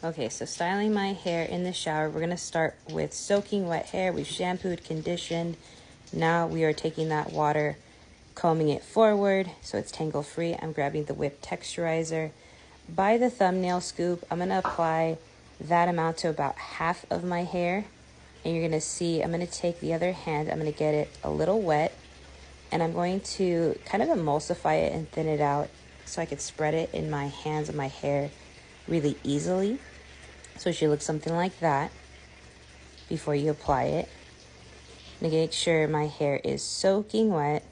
Okay, so styling my hair in the shower, we're gonna start with soaking wet hair. We've shampooed, conditioned. Now we are taking that water, combing it forward so it's tangle free. I'm grabbing the whipped texturizer. By the thumbnail scoop, I'm gonna apply that amount to about half of my hair. And you're gonna see, I'm gonna take the other hand, I'm gonna get it a little wet, and I'm going to kind of emulsify it and thin it out so I could spread it in my hands and my hair really easily. So it should look something like that before you apply it. I'm gonna make sure my hair is soaking wet,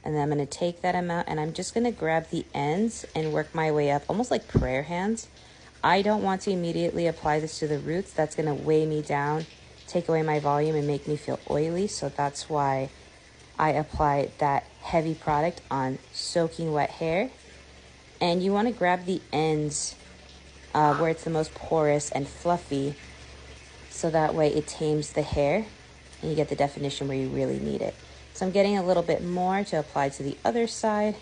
and then I'm gonna take that amount and I'm just gonna grab the ends and work my way up, almost like prayer hands. I don't want to immediately apply this to the roots. That's gonna weigh me down, take away my volume, and make me feel oily. So that's why I apply that heavy product on soaking wet hair. And you wanna grab the ends where it's the most porous and fluffy, so that way it tames the hair and you get the definition where you really need it. So I'm getting a little bit more to apply to the other side.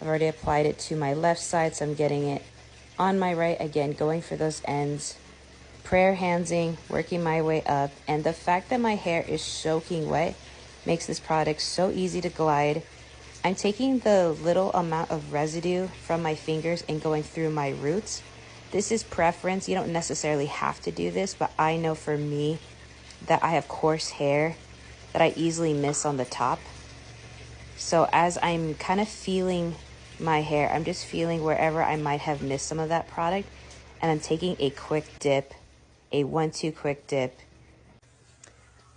I've already applied it to my left side, so I'm getting it on my right, again, going for those ends, prayer handsing, working my way up. And the fact that my hair is soaking wet makes this product so easy to glide. I'm taking the little amount of residue from my fingers and going through my roots. This is preference. You don't necessarily have to do this, but I know for me that I have coarse hair that I easily miss on the top. So as I'm kind of feeling my hair, I'm just feeling wherever I might have missed some of that product, and I'm taking a quick dip, a 1-2 quick dip.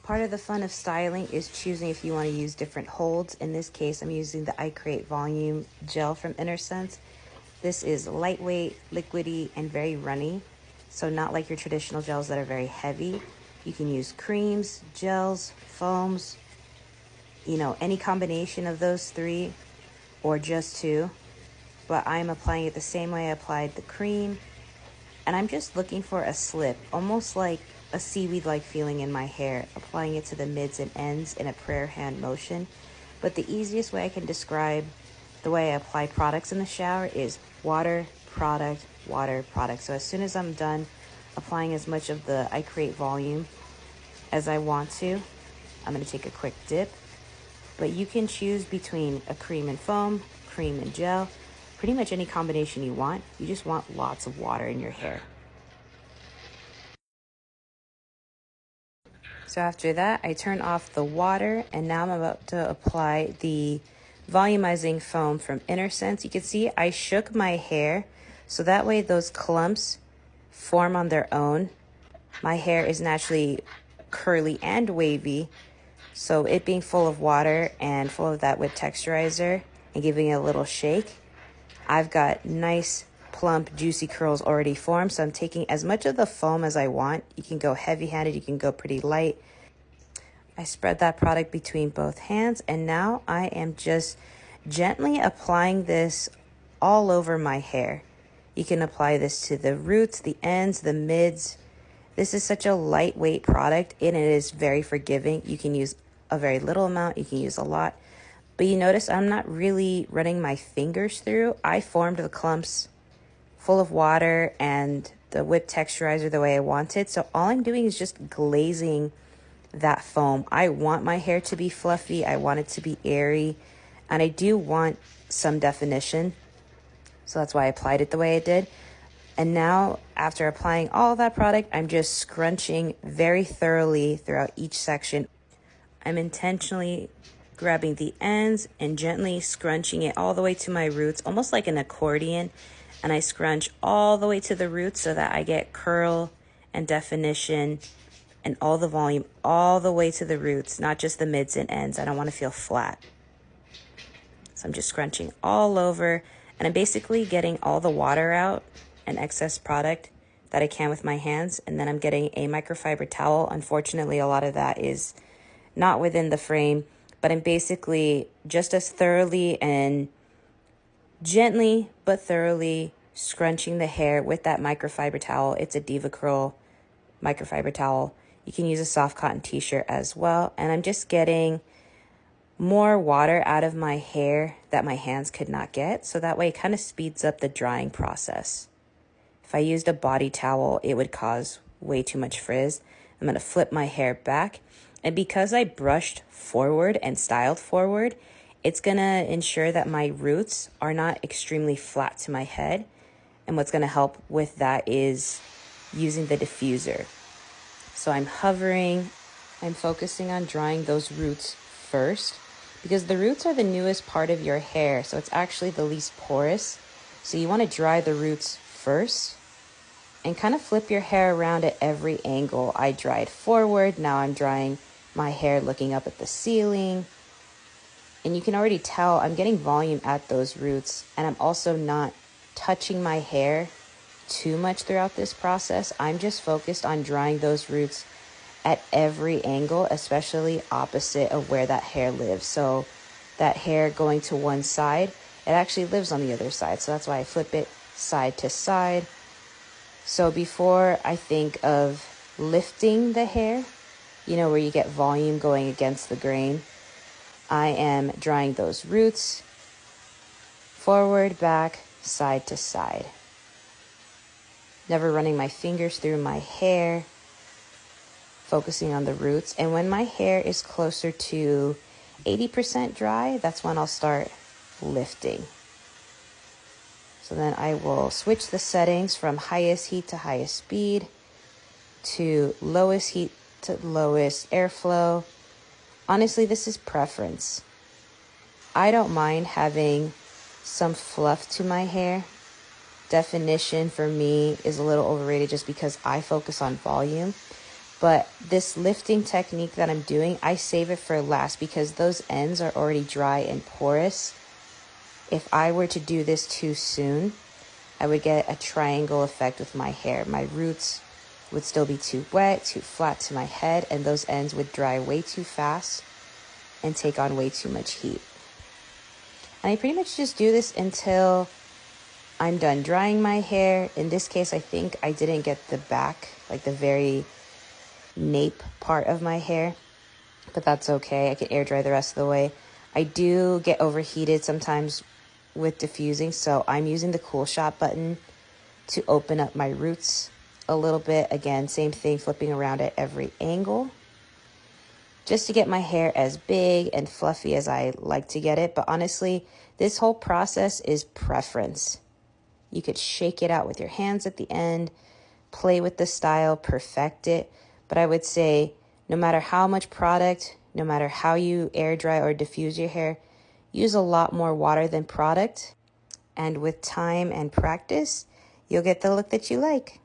Part of the fun of styling is choosing if you want to use different holds. In this case, I'm using the Create Volume gel from Innersense. This is lightweight, liquidy, and very runny. So not like your traditional gels that are very heavy. You can use creams, gels, foams, you know, any combination of those three or just two. But I'm applying it the same way I applied the cream. And I'm just looking for a slip, almost like a seaweed-like feeling in my hair, applying it to the mids and ends in a prayer hand motion. But the easiest way I can describe the way I apply products in the shower is water, product, water, product. So as soon as I'm done applying as much of the Create Volume as I want to, I'm gonna take a quick dip. But you can choose between a cream and foam, cream and gel, pretty much any combination you want. You just want lots of water in your hair. So after that, I turn off the water, and now I'm about to apply the volumizing foam from Innersense. You can see I shook my hair, so that way those clumps form on their own. My hair is naturally curly and wavy, so it being full of water and full of that whipped texturizer and giving it a little shake, I've got nice, plump, juicy curls already formed. So I'm taking as much of the foam as I want. You can go heavy-handed, you can go pretty light. I spread that product between both hands, and now I am just gently applying this all over my hair. You can apply this to the roots, the ends, the mids. This is such a lightweight product, and it is very forgiving. You can use a very little amount, you can use a lot. But you notice I'm not really running my fingers through. I formed the clumps full of water and the whipped texturizer the way I want it. So all I'm doing is just glazing that foam. I want my hair to be fluffy. I want it to be airy. And I do want some definition. So that's why I applied it the way I did. And now, after applying all that product, I'm just scrunching very thoroughly throughout each section. I'm intentionally grabbing the ends and gently scrunching it all the way to my roots, almost like an accordion. And I scrunch all the way to the roots so that I get curl and definition and all the volume all the way to the roots, not just the mids and ends. I don't want to feel flat. So I'm just scrunching all over, and I'm basically getting all the water out and excess product that I can with my hands. And then I'm getting a microfiber towel. Unfortunately, a lot of that is not within the frame, but I'm basically just as thoroughly and gently but thoroughly scrunching the hair with that microfiber towel. It's a Diva Curl microfiber towel. You can use a soft cotton t-shirt as well. And I'm just getting more water out of my hair that my hands could not get. So that way it kind of speeds up the drying process. If I used a body towel, it would cause way too much frizz. I'm going to flip my hair back. And because I brushed forward and styled forward, it's going to ensure that my roots are not extremely flat to my head. And what's going to help with that is using the diffuser. So I'm hovering, I'm focusing on drying those roots first, because the roots are the newest part of your hair, so it's actually the least porous. So you want to dry the roots first and kind of flip your hair around at every angle. I dried forward, now I'm drying my hair looking up at the ceiling. And you can already tell I'm getting volume at those roots, and I'm also not touching my hair too much throughout this process. I'm just focused on drying those roots at every angle, especially opposite of where that hair lives. So that hair going to one side, it actually lives on the other side. So that's why I flip it side to side. So before I think of lifting the hair, you know, where you get volume going against the grain, I am drying those roots forward, back, side to side. Never running my fingers through my hair, focusing on the roots. And when my hair is closer to 80% dry, that's when I'll start lifting. So then I will switch the settings from highest heat to highest speed to lowest heat to lowest airflow. Honestly, this is preference. I don't mind having some fluff to my hair. Definition for me is a little overrated just because I focus on volume. But this lifting technique that I'm doing, I save it for last because those ends are already dry and porous. If I were to do this too soon, I would get a triangle effect with my hair. My roots would still be too wet, too flat to my head, and those ends would dry way too fast and take on way too much heat. And I pretty much just do this until I'm done drying my hair. In this case, I think I didn't get the back, like the very nape part of my hair, but that's okay. I can air dry the rest of the way. I do get overheated sometimes with diffusing, so I'm using the cool shot button to open up my roots a little bit. Again, same thing, flipping around at every angle just to get my hair as big and fluffy as I like to get it. But honestly, this whole process is preference. You could shake it out with your hands at the end, play with the style, perfect it. But I would say no matter how much product, no matter how you air dry or diffuse your hair, use a lot more water than product. And with time and practice, you'll get the look that you like.